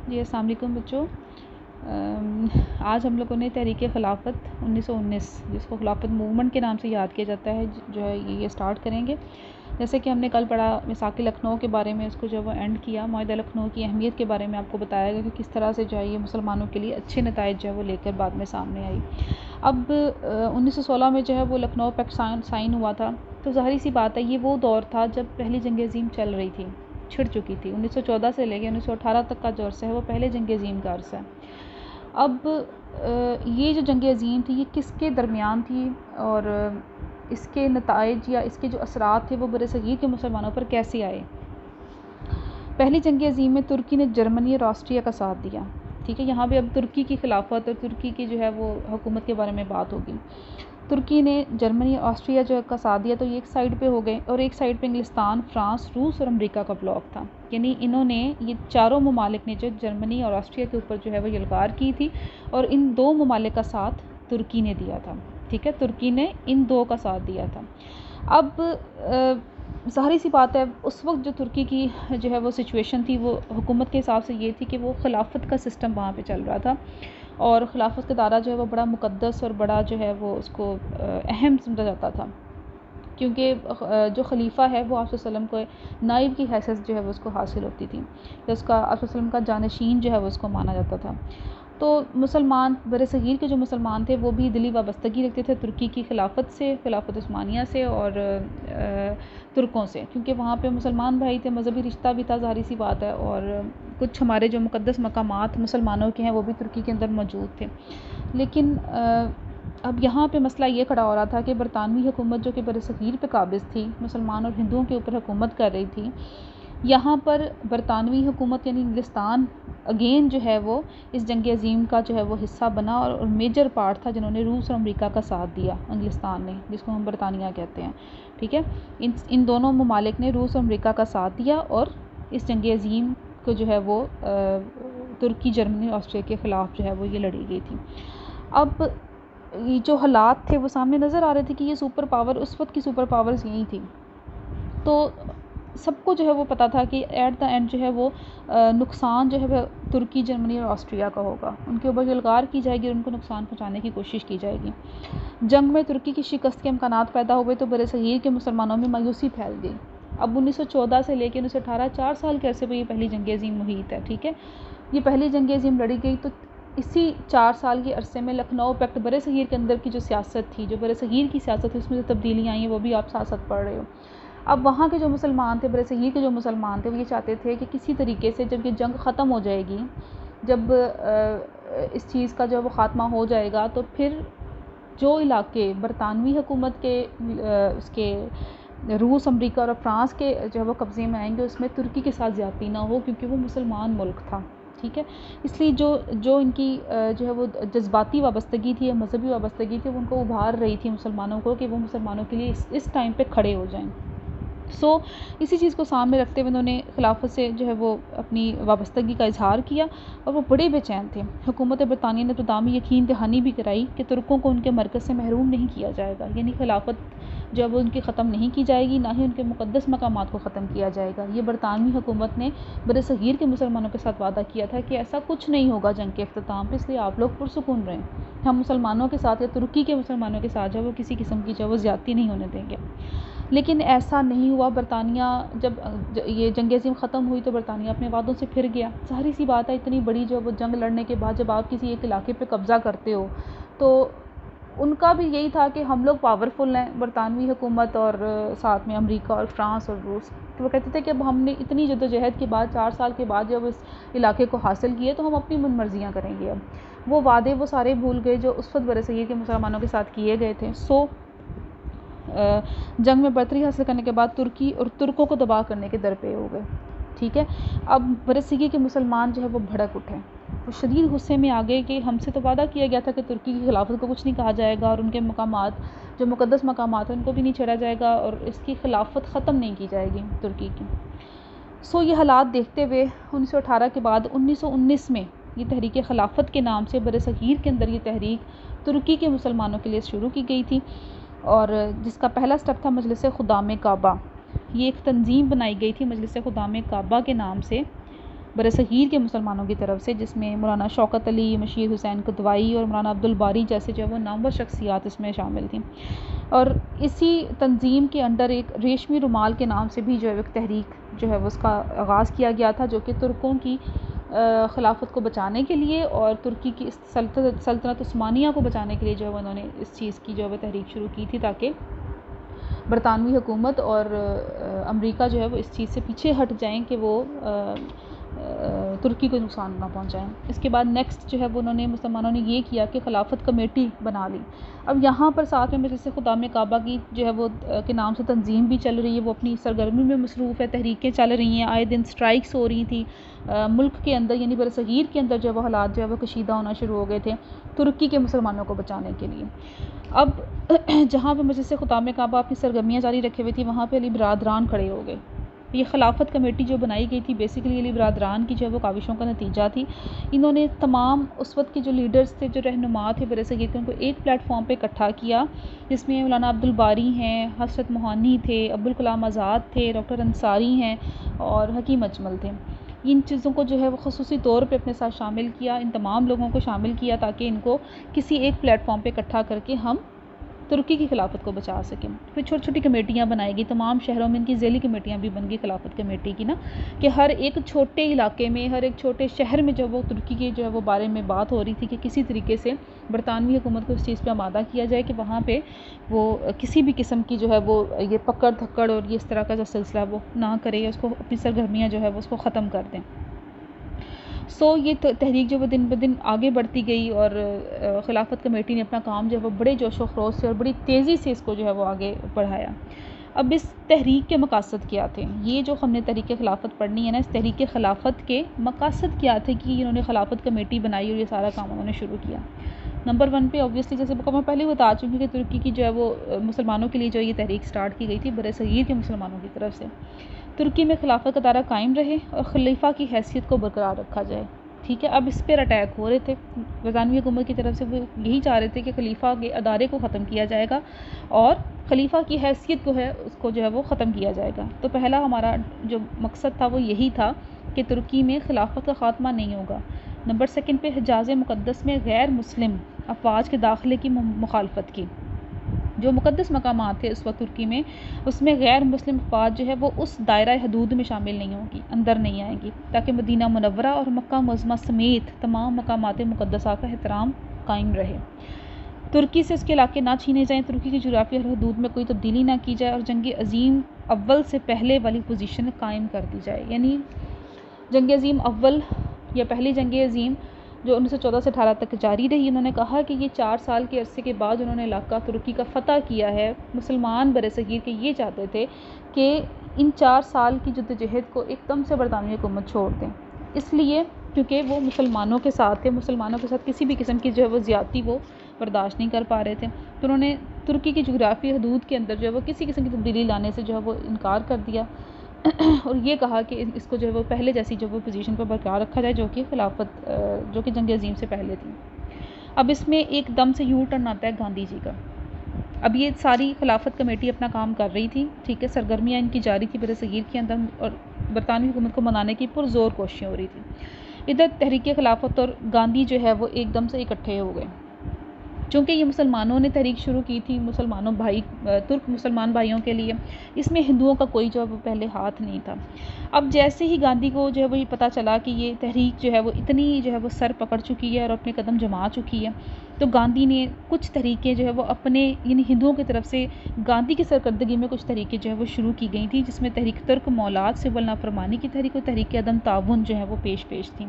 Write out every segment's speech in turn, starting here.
जी अस्सलाम वालेकुम बच्चों। आज हम लोगों ने तहरीक खिलाफत 1919 जिसको खिलाफत मूवमेंट के नाम से याद किया जाता है जो है ये स्टार्ट करेंगे। जैसे कि हमने कल पढ़ा मिसाक लखनऊ के बारे में, उसको जो वो एंड किया, माहिदा लखनऊ की अहमियत के बारे में आपको बताया गया कि किस तरह से जो है ये मुसलमानों के लिए अच्छे नताइज जो है वो लेकर बाद में सामने आई। अब 1916 में जो है वो लखनऊ पैक्ट साइन हुआ था। तो ज़ाहिर सी बात है ये वो दौर था जब पहली जंग अज़ीम चल रही थी, छिड़ चुकी थी। 1914 से लेकर 1918 तक का जो अर्सा है वो पहले जंग अज़ीम का अर्सा है। अब ये जो जंग अज़ीम थी ये किसके दरमियान थी और इसके नताइज या इसके जो असरात थे वो बरसगीर के मुसलमानों पर कैसे आए। पहली जंग अज़ीम में तुर्की ने जर्मनी और ऑस्ट्रिया का साथ दिया। ठीक है, यहाँ पे अब तुर्की की खिलाफत और तुर्की की जो है वो हुकूमत के बारे में बात होगी। तुर्की ने जर्मनी और ऑस्ट्रिया जो का साथ दिया, तो ये एक साइड पे हो गए और एक साइड पे इंग्लिस्तान, फ्रांस, रूस और अमेरिका का ब्लॉक था। यानी इन्होंने ये चारों ममालिक ने जो जर्मनी और ऑस्ट्रिया के ऊपर जो है वो यलगार की थी और इन दो ममालिक का साथ तुर्की ने दिया था। ठीक है, तुर्की ने इन दो का साथ दिया था। अब ज़ाहिर सी बात है उस वक्त जो तुर्की की जो है वो सिचुएशन थी वो हुकूमत के हिसाब से ये थी कि वो खिलाफत का सिस्टम वहाँ पे चल रहा था और ख़िलाफ़त का दायरा जो है वो बड़ा मुक़द्दस और बड़ा जो है वो उसको अहम समझा जाता था, क्योंकि जो खलीफ़ा है वो आप सल्लम को नाइब की हैसियत जो है वो उसको हासिल होती थी, तो उसका आप सल्लम का जानशीन जो है वो उसको माना जाता था। तो मुसलमान बरसगीर के जो मुसलमान थे वो भी दिली वाबस्तगी रखते थे तुर्की की खिलाफत से, खिलाफत उस्मानिया से और तुर्कों से, क्योंकि वहाँ पे मुसलमान भाई थे, मज़हबी रिश्ता भी था, ज़ाहिर सी बात है। और कुछ हमारे जो मुक़द्दस मकामात मुसलमानों के हैं वो भी तुर्की के अंदर मौजूद थे। लेकिन अब यहाँ पे मसला ये खड़ा हो रहा था कि बरतानवी हुकूमत जो कि बरसगीर पे काबिज़ थी, मुसलमान और हिंदुओं के ऊपर हुकूमत कर रही थी, यहाँ पर बरतानवी हुकूमत यानी इंग्लिस्तान अगेन जो है वो इस जंग अज़ीम का जो है वो हिस्सा बना और मेजर पार्ट था जिन्होंने रूस और अमेरिका का साथ दिया, इंग्लिस्तान ने, जिसको हम बरतानिया कहते हैं। ठीक है, इन दोनों ममालिक ने रूस और अमेरिका का साथ दिया और इस जंग अज़ीम को जो है वो तुर्की, जर्मनी, ऑस्ट्रिया के ख़िलाफ़ जो है वो ये लड़ी गई थी। अब ये जो हालात थे वो सामने नज़र आ रहे थे कि ये सुपर पावर, उस वक्त की सुपर पावर्स यही थी, तो सबको जो है वो पता था कि एट द एंड जो है वो नुकसान जो है वह तुर्की, जर्मनी और ऑस्ट्रिया का होगा, उनके ऊपर यलगार की जाएगी और उनको नुकसान पहुंचाने की कोशिश की जाएगी। जंग में तुर्की की शिकस्त के इम्कानात पैदा हुए तो बरसगीर के मुसलमानों में मायूसी फैल गई। अब 1914 से लेकर 1918 4 साल के अरसे पर ये पहली जंग अज़ीम मुहित है। ठीक है, ये पहली जंग अज़ीम लड़ी गई, तो इसी 4 साल के अरसे में लखनऊ पैक्ट बरसगीर के अंदर की जो सियासत थी, जो बरसगीर की सियासत थी, उसमें जो तब्दीलियाँ आई हैं वो भी आप साथ साथ पढ़ रहे हो। अब वहाँ के जो मुसलमान थे, बरसगीर के जो मुसलमान थे, वो ये चाहते थे कि किसी तरीके से जब ये जंग ख़त्म हो जाएगी, जब इस चीज़ का जो वो ख़ात्मा हो जाएगा, तो फिर जो इलाके बरतानवी हुकूमत के उसके रूस, अमेरिका और फ्रांस के जो है वो कब्ज़े में आएंगे, उसमें तुर्की के साथ ज़्यादती ना हो, क्योंकि वो मुसलमान मुल्क था। ठीक है, इसलिए जो इनकी जो है वो जज्बाती वाबस्तगी थी या मजहबी वाबस्तगी थी, वो उनको उभार रही थी मुसलमानों को कि वो मुसलमानों के लिए इस टाइम पे खड़े हो जाएं। इसी चीज़ को सामने रखते हुए उन्होंने खिलाफत से जो है वो अपनी वाबस्तगी का इजहार किया और वो बड़े बेचैन थे। हुकूमत बरतानिया ने इब्तिदाई यकीन दहानी भी कराई कि तुर्कों को उनके मरकज़ से महरूम नहीं किया जाएगा, यानी खिलाफत जो है वो उनकी ख़त्म नहीं की जाएगी, ना ही उनके मुक़द्दस मकामात को ख़त्म किया जाएगा। ये बरतानवी हुकूमत ने बरसगीर के मुसलमानों के साथ वादा किया था कि ऐसा कुछ नहीं होगा जंग के अख्ताम पर, इसलिए आप लोग पुरसुकून रहें, हम मुसलमानों के साथ या तुर्की के मुसलमानों के साथ जो है वो किसी किस्म की जो है वो ज़्यादती नहीं होने देंगे। लेकिन ऐसा नहीं हुआ। बरतानिया जब ये जंग अज़ीम ख़त्म हुई तो बरतानिया अपने वादों से फिर गया। ज़ाहिर सी बात है, इतनी बड़ी जो वो जंग लड़ने के बाद जब आप किसी एक इलाके पे कब्ज़ा करते हो, तो उनका भी यही था कि हम लोग पावरफुल हैं, बरतानवी हुकूमत और साथ में अमेरिका और फ्रांस और रूस। तो वो कहते थे कि अब हमने इतनी जद्दोजहद के बाद 4 साल के बाद जब इस इलाके को हासिल किए, तो हम अपनी मनमर्जियाँ करेंगे। अब वो वादे वो सारे भूल गए जो उस वक्त बरसगीर के मुसलमानों के साथ किए गए थे। जंग में बढ़तरी हासिल करने के बाद तुर्की और तुर्कों को दबाव करने के दर पे हो गए। ठीक है, अब बरसगीर के मुसलमान जो है वो भड़क उठे, वो शदीद गुस्से में आ गए कि हमसे तो वादा किया गया था कि तुर्की की खिलाफत को कुछ नहीं कहा जाएगा और उनके मकामात, जो मुक़द्दस मकामात हैं, उनको भी नहीं छेड़ा जाएगा और इसकी खिलाफत ख़त्म नहीं की जाएगी तुर्की की। ये हालात देखते हुए 1918 के बाद 1919 में ये तहरीक खिलाफत के नाम से बरसगीर के अंदर ये तहरीक तुर्की के मुसलमानों के लिए शुरू की गई थी और जिसका पहला स्टेप था मजलिस खुदाम काबा। ये एक तंजीम बनाई गई थी मजलिस खुदाम काबा के नाम से, बरसगीर के मुसलमानों की तरफ से, जिसमें मौलाना शौकत अली, मशीर हुसैन कुतवाई और मौलाना अब्दुल बारी जैसे जो है वो नामवर शख्सियात इसमें शामिल थी। और इसी तंजीम के अंडर एक रेशमी रुमाल के नाम से भी जो है एक तहरीक जो है वो उसका आगाज़ किया गया था, जो कि तुर्कों की ख़िलाफ़त को बचाने के लिए और तुर्की की इस सल्तनत उस्मानिया को बचाने के लिए जो है उन्होंने इस चीज़ की जो है तहरीक शुरू की थी, ताकि बरतानवी हुकूमत और अमेरिका जो है वो इस चीज़ से पीछे हट जाएं कि वो तुर्की को नुकसान ना पहुंचाएं। इसके बाद नेक्स्ट जो है वो उन्होंने मुसलमानों ने ये किया कि खिलाफत कमेटी बना ली। अब यहाँ पर साथ में मजलिस खुदाम काबा की जो है वो के नाम से तंजीम भी चल रही है, वो अपनी सरगर्मी में मसरूफ़ है, तहरीकें चल रही हैं, आए दिन स्ट्राइक्स हो रही थी मुल्क के अंदर, यानी बरसगीर के अंदर जो है वो हालात जो है वो कशीदा होना शुरू हो गए थे तुर्की के मुसलमानों को बचाने के लिए। अब जहाँ पर मजलिस खुदाम काबा अपनी सरगर्मियाँ जारी रखे हुए थी, वहाँ पर अली बरादरान खड़े हो गए। ये खिलाफत कमेटी जो बनाई गई थी बेसिकली अली बरादरान की जो है वो काविशों का नतीजा थी। इन्होंने तमाम उस वक्त के जो लीडर्स थे, जो रहनुमा थे बरसगीर के, उनको एक प्लेटफॉर्म पे इकट्ठा किया, जिसमें मौलाना अब्दुल बारी हैं, हसरत मोहानी थे, अब्दुल कलाम आज़ाद थे, डॉक्टर अंसारी हैं और हकीम अजमल थे। इन चीज़ों को जो है वो ख़ुसूसी तौर पे अपने साथ शामिल किया, इन तमाम लोगों को शामिल किया ताकि इनको किसी एक प्लेटफॉर्म पे इकट्ठा करके हम तुर्की की खिलाफत को बचा सकें। फिर छोटी छोटी कमेटियाँ बनाई गई, तमाम शहरों में इनकी ज़ैली कमेटियाँ भी बन गई खिलाफत कमेटी की ना, कि हर एक छोटे इलाके में, हर एक छोटे शहर में जो वो तुर्की के जो है वो बारे में बात हो रही थी कि किसी तरीके से बरतानवी हुकूमत को इस चीज़ पर आमादा किया जाए कि वहाँ पर वो किसी भी किस्म की जो है वो ये पकड़ धक्कड़ और ये इस तरह का जो सिलसिला वो ना करे, उसको अपनी सरगर्मियाँ जो है वो उसको ख़त्म कर दें। ये तहरीक जो वो दिन ब दिन आगे बढ़ती गई और खिलाफत कमेटी ने अपना काम जो है वो बड़े जोश व खरोश से और बड़ी तेज़ी से इसको जो है वो आगे बढ़ाया। अब इस तहरीक के मकासद क्या थे? ये जो हमने तहरीक खिलाफत पढ़नी है ना, इस तहरीक खिलाफत के मकासद क्या थे कि इन्होंने खिलाफत कमेटी बनाई और ये सारा काम उन्होंने शुरू किया। नंबर 1 पे ऑब्वियसली जैसे मैं पहले बता चुकी हूँ कि तुर्की की जो है वो मुसलमानों के लिए जो ये तहरीक स्टार्ट की गई थी बरसगीर के मुसलमानों की तरफ से, तुर्की में खिलाफत का दायरा कायम रहे और खलीफा की हैसियत को बरकरार रखा जाए। ठीक है, अब इस पर अटैक हो रहे थे बरतानवी हुकूमत की तरफ से, वो यही चाह रहे थे कि खलीफा के अदारे को ख़त्म किया जाएगा और खलीफा की हैसियत को है उसको जो है वो ख़त्म किया जाएगा। तो पहला हमारा जो मकसद था वो यही था कि तुर्की में खिलाफत का ख़ात्मा नहीं होगा। नंबर 2 पे हिजाज़ मुक़द्दस में गैर मुस्लिम अफवाज के दाखिले की मुखालफत की। जो मुक़द्दस मकामात थे उस वक्त तुर्की में, उसमें गैर मुस्लिम अफवाज जो है वो उस दायरा हदूद में शामिल नहीं होगी, अंदर नहीं आएंगी, ताकि मदीना मुनव्वरा और मक्का मुअज़्ज़मा समेत तमाम मकामात मुक़द्दसा का एहतराम कायम रहे। तुर्की से उसके इलाके ना छीने जाएँ, तुर्की की जुग़राफ़ी और हदूद में कोई तब्दीली ना की जाए और जंग अज़ीम अव्वल से पहले वाली पोजीशन कायम कर दी जाए। यानी जंग अज़ीम अव्वल या पहली जंग अज़ीम जो 1914 से 18 तक जारी रही। उन्होंने कहा कि ये 4 साल के अरसे के बाद उन्होंने इलाका तुर्की का फ़तह किया है। मुसलमान बरसगीर के ये चाहते थे कि इन 4 साल की जद्दोजहद को एकदम से बरतानवी हुकूमत छोड़ दें, इसलिए क्योंकि वो मुसलमानों के साथ थे, मुसलमानों के साथ किसी भी किस्म की जो है वो ज़्यादती वो बर्दाश्त नहीं कर पा रहे थे। तो उन्होंने तुर्की की जुग़राफ़ी हदूद के अंदर जो है वो किसी किस्म की तब्दीली लाने से जो है वो इनकार कर दिया और ये कहा कि इसको जो है वो पहले जैसी जो वो पोजीशन पर बरकरार रखा जाए, जो कि खिलाफत जो कि जंग अज़ीम से पहले थी। अब इसमें एकदम से यू टर्न आता है गांधी जी का। अब ये सारी खिलाफत कमेटी अपना काम कर रही थी, ठीक है, सरगर्मियाँ इनकी जारी थी बरसगीर के अंदर और बरतानवी हुकूमत को मनाने की पुरज़ोर कोशिशें हो रही थी। इधर तहरीक खिलाफत और गांधी जो है वो एकदम से इकट्ठे हो गए। चूँकि ये मुसलमानों ने तहरीक शुरू की थी, मुसलमानों भाई तुर्क मुसलमान भाइयों के लिए, इसमें हिंदुओं का कोई जो है वो पहले हाथ नहीं था। अब जैसे ही गांधी को जो है वो ये पता चला कि ये तहरीक जो है वो इतनी जो है वो सर पकड़ चुकी है और अपने कदम जमा चुकी है, तो गांधी ने कुछ तरीक़े जो है वो अपने यानी हिंदुओं की तरफ से गांधी की सरकर्दगी में कुछ तरीक़े जो है वो शुरू की गई थी, जिसमें तहरीक तुर्क मौलाद सिविल नाफरमानी की तहरीक और तहरीक अदम ताउन जो है वो पेश थी,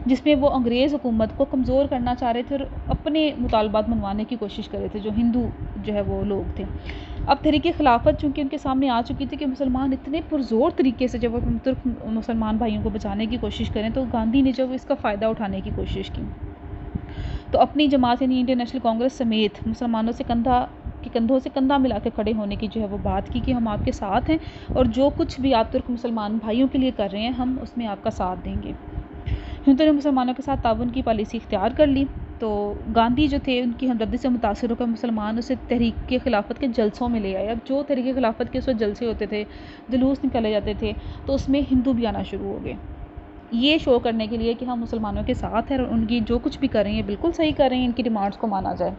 जिसमें वो अंग्रेज़ हुकूमत को कमज़ोर करना चाह रहे थे और अपने मुतालबात मनवाने की कोशिश कर रहे थे जो हिंदू जो है वो लोग थे। अब तहरीक खिलाफत चूँकि उनके सामने आ चुकी थी कि मुसलमान इतने पुरज़ोर तरीके से जब वो तुर्क मुसलमान भाइयों को बचाने की कोशिश करें, तो गांधी ने जब इसका फ़ायदा उठाने की कोशिश की, तो अपनी जमात यानी इंडियन नेशनल कांग्रेस समेत मुसलमानों से कंधों से कंधा मिला के खड़े होने की जो है वो बात की कि हम आपके साथ हैं और जो कुछ भी आप तुर्क मुसलमान भाइयों के लिए कर रहे हैं हम उसमें आपका साथ देंगे। हिंदुओं ने मुसलमानों के साथ ताउन की पॉलिसी इख्तियार कर ली। तो गांधी जो थे उनकी हमदर्दी से मुतासिर होकर मुसलमान उसे तहरीक के खिलाफत के जलसों में ले आए। अब जो तहरीक खिलाफत के उस वक्त जलसे होते थे, जुलूस निकाले जाते थे, तो उसमें हिंदू भी आना शुरू हो गए। ये शो करने के लिए कि हम मुसलमानों के साथ हैं और उनकी जो कुछ भी कर रहे हैं बिल्कुल सही कर रहे हैं, इनकी डिमांड्स को माना जाए।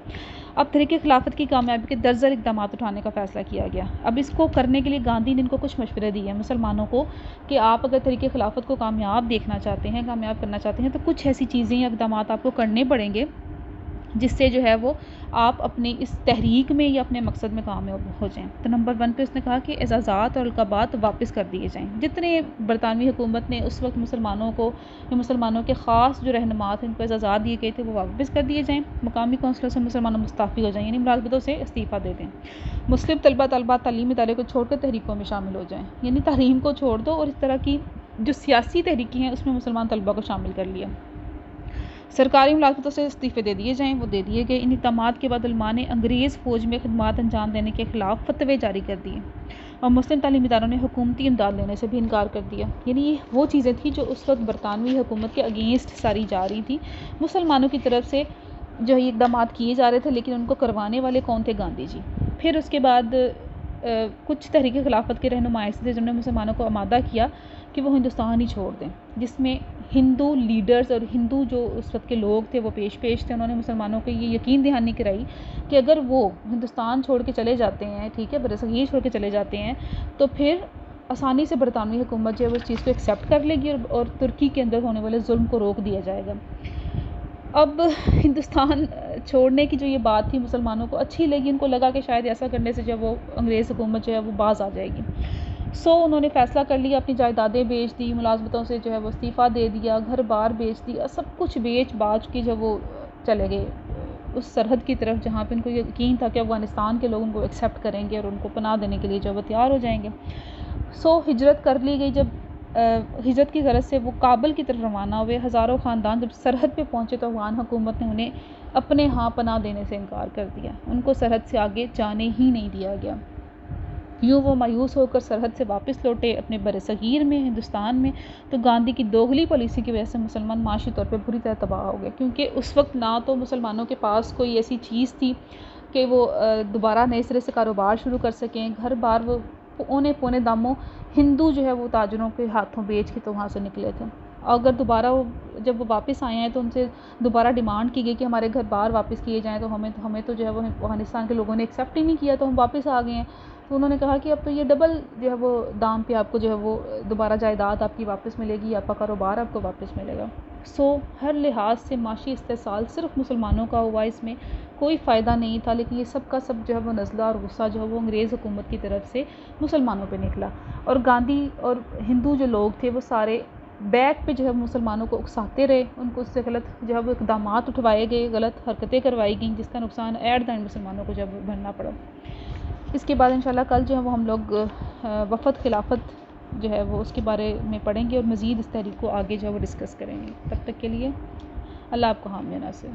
अब तहरीक खिलाफत की कामयाबी के दर्जन इक़दाम उठाने का फ़ैसला किया गया। अब इसको करने के लिए गांधी ने इनको कुछ मशवरे दिए हैं मुसलमानों को कि आप अगर तहरीक खिलाफत को कामयाब देखना चाहते हैं, कामयाब करना चाहते हैं, तो कुछ ऐसी चीज़ें या इक़दाम आपको करने पड़ेंगे जिससे जो है वो आप अपनी इस तहरीक में या अपने मकसद में कामयाब हो जाएँ। तो नंबर 1 पे उसने कहा कि एजाज़ात और अलक़ाबात वापस कर दिए जाएँ। जितने बरतानवी हुकूमत ने उस वक्त मुसलमानों को या मुसलमानों के ख़ास जो रहनुमा थे उनको एजाज़ात दिए गए थे वो वापस कर दिए जाएँ। मकामी कौंसलों से मुसलमान मुस्तफ़ी हो जाएँ, यानी मुलाज़मतों से इस्तीफ़ा दे दें। मुस्लिम तलबा तालीमी इदारे को छोड़कर तहरीकों में शामिल हो जाएँ, यानी तालीम को छोड़ दो और इस तरह की जो सियासी तहरीकें हैं उसमें मुसलमान तलबा को शामिल कर लिया। सरकारी मुलाज़मतों से इस्तीफ़े दे दिए जाएँ, वो दे दिए गए। इन इक़दामात के बाद उलमा ने अंग्रेज़ फ़ौज में खिदमत अंजाम देने के ख़िलाफ़ फ़तवे जारी कर दिए और मुस्लिम तालीमी इदारों ने हुकूमती इमदाद लेने से भी इनकार कर दिया। यानी ये वो चीज़ें थी जो उस वक्त बरतानवी हुकूमत के अगेंस्ट सारी जा रही थी। मुसलमानों की तरफ से जो ये इक़दामात किए जा रहे थे, लेकिन उनको करवाने वाले कौन थे? गांधी जी। फिर उसके बाद कुछ तहरीक खिलाफत के रहनुमा ऐसे थे जिन्होंने मुसलमानों को आमादा किया कि वो हिंदुस्तान ही छोड़ दें, जिसमें हिंदू लीडर्स और हिंदू जो उस वक्त के लोग थे वो पेश थे। उन्होंने मुसलमानों को ये यकीन दहानी कराई कि अगर वो हिंदुस्तान छोड़ के चले जाते हैं, ठीक है, बरसगीर छोड़ के चले जाते हैं, तो फिर आसानी से बरतानवी हुकूमत जो है वो इस चीज़ को एक्सेप्ट कर लेगी और तुर्की के अंदर होने वाले जुल्म को रोक दिया जाएगा। अब हिंदुस्तान छोड़ने की जो ये बात थी मुसलमानों को अच्छी लगी, उनको लगा कि शायद ऐसा करने से जो वो अंग्रेज़ हुकूमत जो है वो बाज़ आ जाएगी। उन्होंने फ़ैसला कर लिया, अपनी जायदादें बेच दी, मुलाज़मतों से जो है वो इस्तीफ़ा दे दिया, घर बार बेच दिया, सब कुछ बेच बाच के जब वो चले गए उस सरहद की तरफ जहाँ पे उनको यकीन था कि अफ़गानिस्तान के लोग उनको एक्सेप्ट करेंगे और उनको पनाह देने के लिए जो वो तैयार हो जाएंगे। हिजरत कर ली गई। जब हिजरत की गरज से वो काबुल की तरफ रवाना हुए, हज़ारों ख़ानदान जब सरहद पे पहुँचे तो अफ़गान हुकूमत ने उन्हें अपने यहाँ पनाह देने से इनकार कर दिया। उनको सरहद से आगे जाने ही नहीं दिया गया। यूँ वो मायूस होकर सरहद से वापस लौटे अपने बरसगीर में, हिंदुस्तान में। तो गांधी की दोगली पॉलिसी की वजह से मुसलमान माशी तौर पे बुरी तरह तबाह हो गए, क्योंकि उस वक्त ना तो मुसलमानों के पास कोई ऐसी चीज़ थी कि वो दोबारा नए सिरे से कारोबार शुरू कर सकें। घर बार वो पौने दामों हिंदू जो है वो ताजरों के हाथों बेच के तो वहाँ से निकले थे। अगर दोबारा जब वो वापस आए हैं तो उनसे दोबारा डिमांड की गई कि हमारे घर बार वापस किए जाएँ, तो हमें तो जो है वो अफ़गानिस्तान के लोगों ने एक्सेप्ट ही नहीं किया, तो हम वापस आ गए हैं। तो उन्होंने कहा कि अब तो ये डबल जो है वो दाम पे आपको जो है वो दोबारा जायदाद आपकी वापस मिलेगी, आपका कारोबार आपको वापस मिलेगा। हर लिहाज से माशी इस्तेसाल सिर्फ मुसलमानों का हुआ, इसमें कोई फ़ायदा नहीं था, लेकिन ये सब का सब जो है वो नज़ला और गुस्सा जो है वो अंग्रेज़ हुकूमत की तरफ से मुसलमानों पे निकला। और गांधी और हिंदू जो लोग थे वो सारे बैक पे जो है मुसलमानों को उकसाते रहे, उनको उससे गलत जो है वो इक़दामात उठवाए गए, गलत हरकतें करवाई गई, जिसका नुकसान एट द एंड मुसलमानों को जब भरना पड़ा। इसके बाद इंशाल्लाह कल जो है वो हम लोग वफ़द खिलाफत जो है वो उसके बारे में पढ़ेंगे और मज़ीद इस तहरीक को आगे जो है वो डिस्कस करेंगे। तब तक के लिए अल्लाह आपको हामी नासिर।